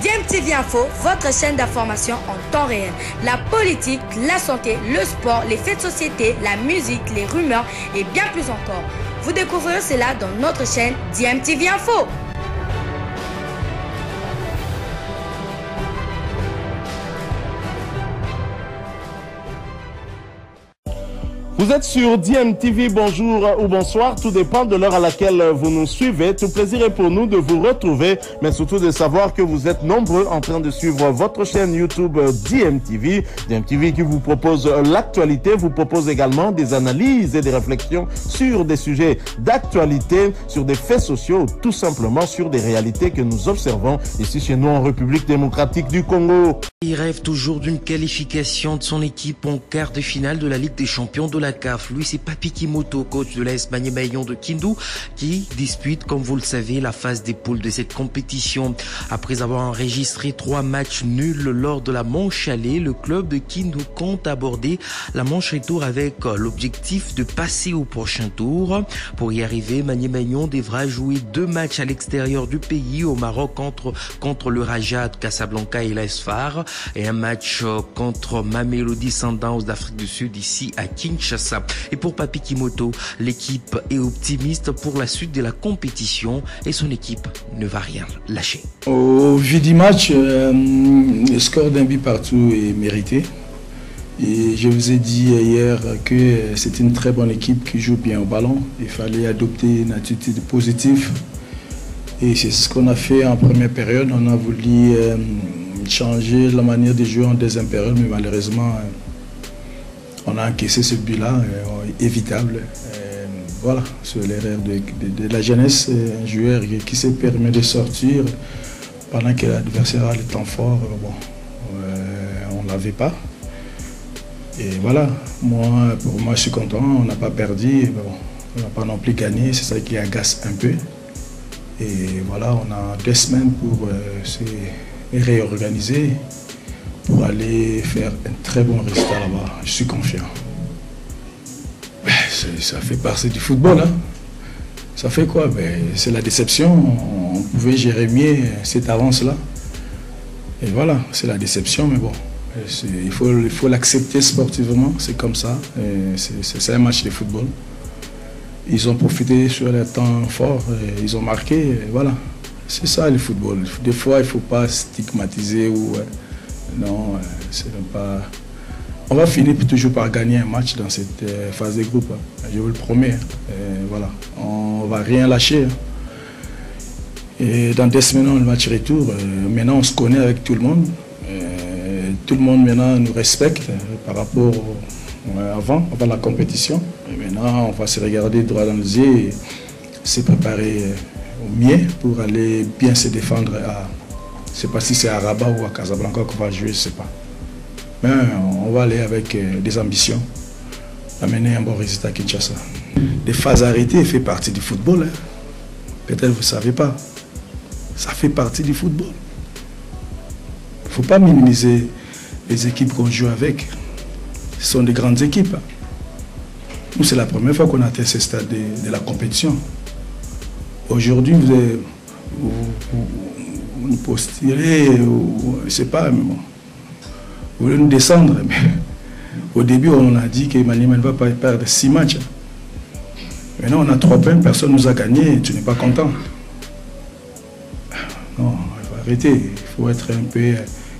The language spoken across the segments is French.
DMTV Info, votre chaîne d'information en temps réel. La politique, la santé, le sport, les faits de société, la musique, les rumeurs et bien plus encore. Vous découvrirez cela dans notre chaîne DMTV Info. Vous êtes sur DMTV, bonjour ou bonsoir, tout dépend de l'heure à laquelle vous nous suivez. Tout plaisir est pour nous de vous retrouver, mais surtout de savoir que vous êtes nombreux en train de suivre votre chaîne YouTube DMTV. DMTV qui vous propose l'actualité, vous propose également des analyses et des réflexions sur des sujets d'actualité, sur des faits sociaux, tout simplement sur des réalités que nous observons ici chez nous en République démocratique du Congo. Il rêve toujours d'une qualification de son équipe en quart de finale de la Ligue des Champions de la CAF. Lui, c'est Papi Kimoto, coach de l'AS Maniema-Union de Kindu, qui dispute, comme vous le savez, la phase des poules de cette compétition. Après avoir enregistré 3 matchs nuls lors de la manche aller, le club de Kindu compte aborder la manche retour avec l'objectif de passer au prochain tour. Pour y arriver, Maniema-Union devra jouer 2 matchs à l'extérieur du pays, au Maroc contre le Raja de Casablanca et l'AS FAR, et un match contre Mamelodi Sundowns d'Afrique du Sud ici à Kinshasa. Et pour Papi Kimoto, l'équipe est optimiste pour la suite de la compétition et son équipe ne va rien lâcher. Au vu du match, le score d'un but partout est mérité. Et je vous ai dit hier que c'est une très bonne équipe qui joue bien au ballon. Il fallait adopter une attitude positive. Et c'est ce qu'on a fait en première période. On a voulu changer la manière de jouer en deuxième période, mais malheureusement, on a encaissé ce but-là, évitable. Voilà, c'est l'erreur de la jeunesse, un joueur qui se permet de sortir pendant que l'adversaire a le temps fort. Bon, on ne l'avait pas. Et voilà, pour moi, je suis content, on n'a pas perdu, bon, on n'a pas non plus gagné, c'est ça qui agace un peu. Et voilà, on a 2 semaines pour se réorganiser, pour aller faire un très bon résultat là-bas. Je suis confiant. Ça fait partie du football. Hein. Ça fait quoi? C'est la déception. On pouvait gérer mieux cette avance-là. Et voilà, c'est la déception, mais bon. Il faut l'accepter sportivement, c'est comme ça. C'est un match de football. Ils ont profité sur les temps forts, ils ont marqué, et voilà. C'est ça le football. Des fois, il ne faut pas stigmatiser ou... non, c'est pas... On va finir toujours par gagner un match dans cette phase de groupe. Hein. Je vous le promets. Voilà. On ne va rien lâcher. Hein. Et dans 2 semaines, le match retour. Maintenant, on se connaît avec tout le monde. Tout le monde maintenant nous respecte par rapport avant la compétition. Et maintenant, on va se regarder droit dans les yeux et se préparer au mieux pour aller bien se défendre à... Je ne sais pas si c'est à Rabat ou à Casablanca qu'on va jouer, je ne sais pas. Mais on va aller avec des ambitions, amener un bon résultat à Kinshasa. Les phases arrêtées font partie du football. Hein. Peut-être que vous ne savez pas. Ça fait partie du football. Il ne faut pas minimiser les équipes qu'on joue avec. Ce sont des grandes équipes. Hein. Nous, c'est la première fois qu'on atteint ce stade de la compétition. Aujourd'hui, vous nous postulez, je ne sais pas, mais bon, vous voulez nous descendre. Mais au début, on a dit que Maniema ne va pas perdre 6 matchs. Maintenant, on a 3 points, personne ne nous a gagné, tu n'es pas content. Non, il faut arrêter, il faut être un peu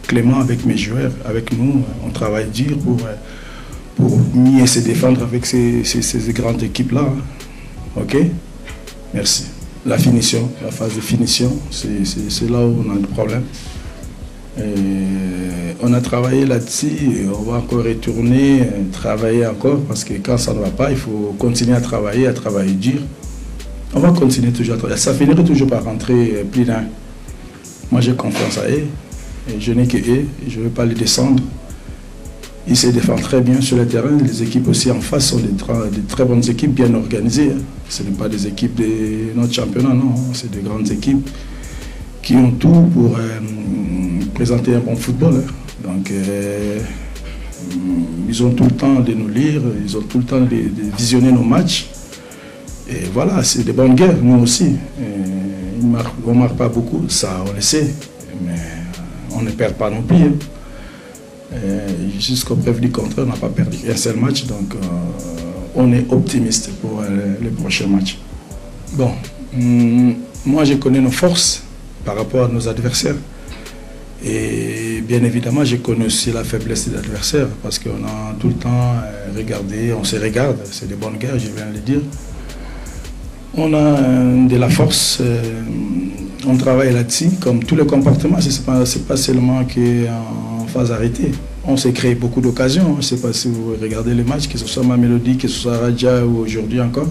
clément avec mes joueurs, avec nous. On travaille dur pour mieux se défendre avec ces grandes équipes-là. Ok? Merci. La finition, la phase de finition, c'est là où on a le problème. Et on a travaillé là-dessus et on va encore retourner, travailler encore, parce que quand ça ne va pas, il faut continuer à travailler dur. On va continuer toujours à travailler. Ça finirait toujours par rentrer plus d'un. Moi, j'ai confiance à eux. Et je n'ai que eux. Je ne veux pas les descendre. Ils se défendent très bien sur le terrain. Les équipes aussi en face sont des très bonnes équipes bien organisées. Ce ne sont pas des équipes de notre championnat, non. C'est des grandes équipes qui ont tout pour présenter un bon football. Donc, ils ont tout le temps de nous lire, ils ont tout le temps de visionner nos matchs. Et voilà, c'est des bonnes guerres, nous aussi. On ne marque pas beaucoup, ça on le sait. Mais on ne perd pas non plus. Hein. Jusqu'au preuve du contraire, on n'a pas perdu un seul match, donc on est optimiste pour les prochains matchs. Bon, moi je connais nos forces par rapport à nos adversaires. Et bien évidemment, je connais aussi la faiblesse des adversaires parce qu'on a tout le temps regardé, on se regarde, c'est des bonnes guerres, je viens de le dire. On a de la force, on travaille là-dessus, comme tous les comportements, c'est pas seulement qu'en phase arrêtée. On s'est créé beaucoup d'occasions, je ne sais pas si vous regardez les matchs, que ce soit Mamelodi, que ce soit Raja ou aujourd'hui encore.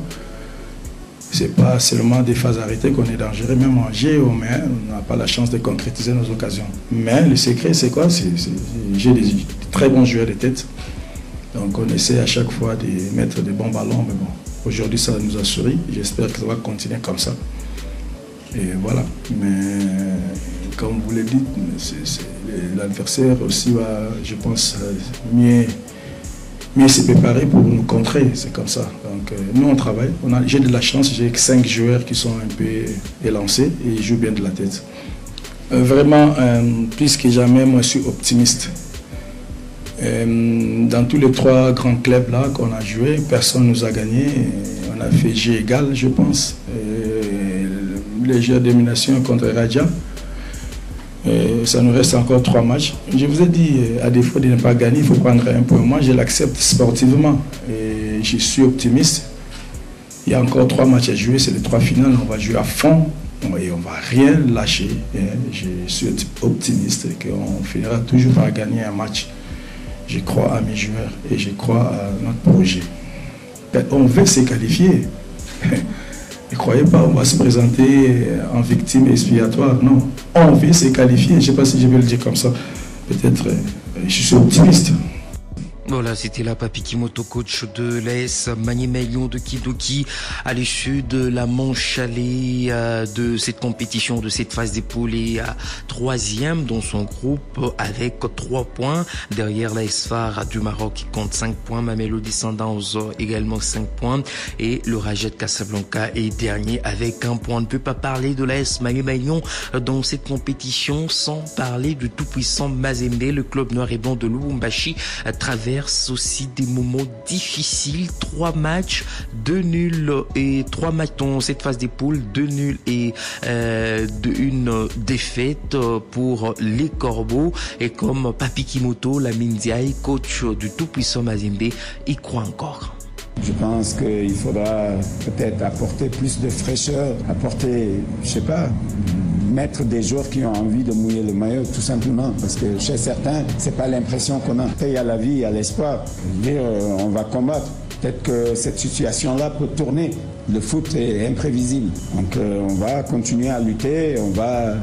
Ce n'est pas seulement des phases arrêtées qu'on est dangereux, même en jeu, mais on n'a pas la chance de concrétiser nos occasions. Mais le secret, c'est quoi? J'ai des très bons joueurs de tête. Donc on essaie à chaque fois de mettre des bons ballons. Mais bon, aujourd'hui, ça nous a souri. J'espère que ça va continuer comme ça. Et voilà. Mais comme vous l'avez dit, l'adversaire aussi va, je pense, mieux se préparer pour nous contrer, c'est comme ça. Donc nous on travaille, j'ai de la chance, j'ai 5 joueurs qui sont un peu élancés et ils jouent bien de la tête. Vraiment, plus que jamais, moi je suis optimiste. Dans tous les 3 grands clubs là qu'on a joué, personne ne nous a gagné. On a fait jeu égal, je pense. Les jeux de domination contre Raja. Ça nous reste encore 3 matchs. Je vous ai dit, à défaut de ne pas gagner, il faut prendre un point. Moi, je l'accepte sportivement et je suis optimiste. Il y a encore 3 matchs à jouer, c'est les 3 finales. On va jouer à fond et on ne va rien lâcher. Je suis optimiste qu'on finira toujours par gagner un match. Je crois à mes joueurs et je crois à notre projet. On veut se qualifier. Ne croyez pas, on va se présenter en victime expiatoire. Non, on veut se qualifier. Je ne sais pas si je vais le dire comme ça. Peut-être, je suis optimiste. Voilà, c'était la Papi Kimoto, coach de l'AS Maniema Lions de Kidoki, à l'issue de la manche allée de cette compétition, de cette phase des poules, et à 3e dans son groupe avec 3 points. Derrière l'AS Far du Maroc qui compte 5 points, Mamelodi Sundowns également 5 points, et le Raja de Casablanca est dernier avec 1 point. On ne peut pas parler de l'AS Maniema Lions dans cette compétition sans parler du tout-puissant Mazembe. Le club noir et blanc de Lubumbashi traverse aussi des moments difficiles. 3 matchs, 2 nuls et 3 matchs dans cette phase des poules, 2 nuls et une défaite pour les Corbeaux. Et comme Papi Kimoto, Lamine Ndiaye, coach du tout-puissant Mazembe, y croit encore. Je pense qu'il faudra peut-être apporter plus de fraîcheur, apporter, je sais pas, mettre des joueurs qui ont envie de mouiller le maillot, tout simplement. Parce que chez certains, c'est pas l'impression qu'on a. Il y a la vie, il y a l'espoir. Je veux dire, on va combattre. Peut-être que cette situation-là peut tourner. Le foot est imprévisible. Donc on va continuer à lutter.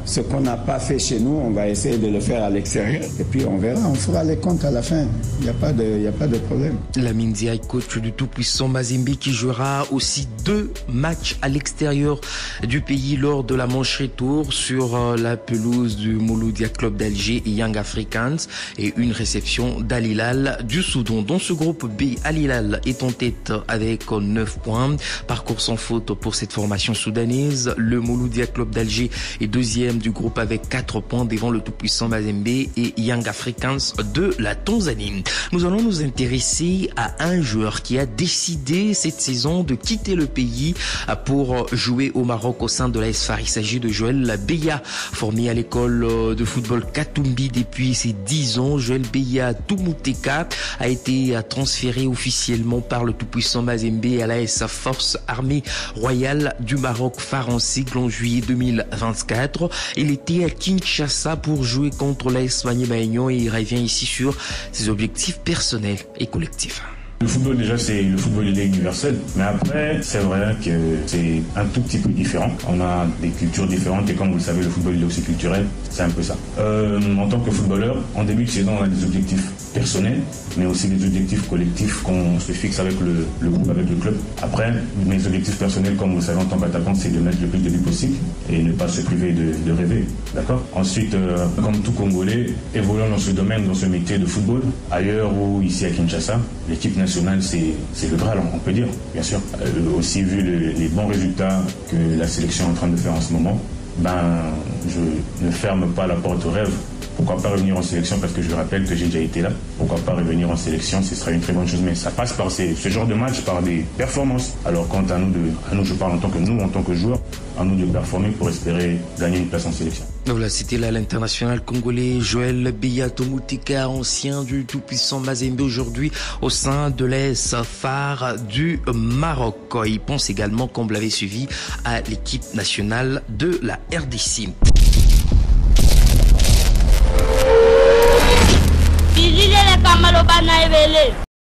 Ce qu'on n'a pas fait chez nous, on va essayer de le faire à l'extérieur. Et puis on verra, on fera les comptes à la fin. Il n'y a pas de problème. Lamine Ndiaye, coach du tout-puissant Mazembe, qui jouera aussi 2 matchs à l'extérieur du pays lors de la manche retour sur la pelouse du Mouloudia Club d'Alger et Young Africans, et une réception d'Al Hilal du Soudan. Dans ce groupe B, Al Hilal est en tête avec 9 points. Parcours sans faute pour cette formation soudanaise. Le Mouloudia Club d'Alger est 2e du groupe avec 4 points devant le tout-puissant Mazembe et Young Africans de la Tanzanie. Nous allons nous intéresser à un joueur qui a décidé cette saison de quitter le pays pour jouer au Maroc au sein de l'AS Far. Il s'agit de Joël Beya, formé à l'école de football Katumbi depuis ses 10 ans. Joël Beya Tumuteka a été transféré officiellement par le tout-puissant Mazembe à l'AS Force Armée Royale du Maroc, Far en sigle, en juillet 2024. Il était à Kinshasa pour jouer contre l'AS Maniema Lions et il revient ici sur ses objectifs personnels et collectifs. Le football, déjà, le football il est universel, mais après, c'est vrai que c'est un tout petit peu différent. On a des cultures différentes et comme vous le savez, le football il est aussi culturel, c'est un peu ça. En tant que footballeur, en début de saison, on a des objectifs personnels, mais aussi des objectifs collectifs qu'on se fixe avec le groupe, avec le club. Après, mes objectifs personnels, comme vous le savez, en tant qu'attaquant, c'est de mettre le plus de buts possible et ne pas se priver de rêver, d'accord ? Ensuite, comme tout Congolais, évoluant dans ce domaine, dans ce métier de football, ailleurs ou ici à Kinshasa, l'équipe nationale, c'est le Graal, on peut dire, bien sûr. Aussi, vu les bons résultats que la sélection est en train de faire en ce moment, je ne ferme pas la porte au rêve Pourquoi pas revenir en sélection, parce que je rappelle que j'ai déjà été là. Pourquoi pas revenir en sélection, ce sera une très bonne chose. Mais ça passe par ce genre de match, par des performances. Alors quant à nous, je parle en tant que joueurs, à nous de performer pour espérer gagner une place en sélection. Voilà, c'était là l'international congolais Joël Biato Moutika, ancien du tout-puissant Mazembe, aujourd'hui au sein de l'AS Phare du Maroc. Il pense également, comme vous l'avez suivi, à l'équipe nationale de la RDC. Bilile le kamalo bana ebele.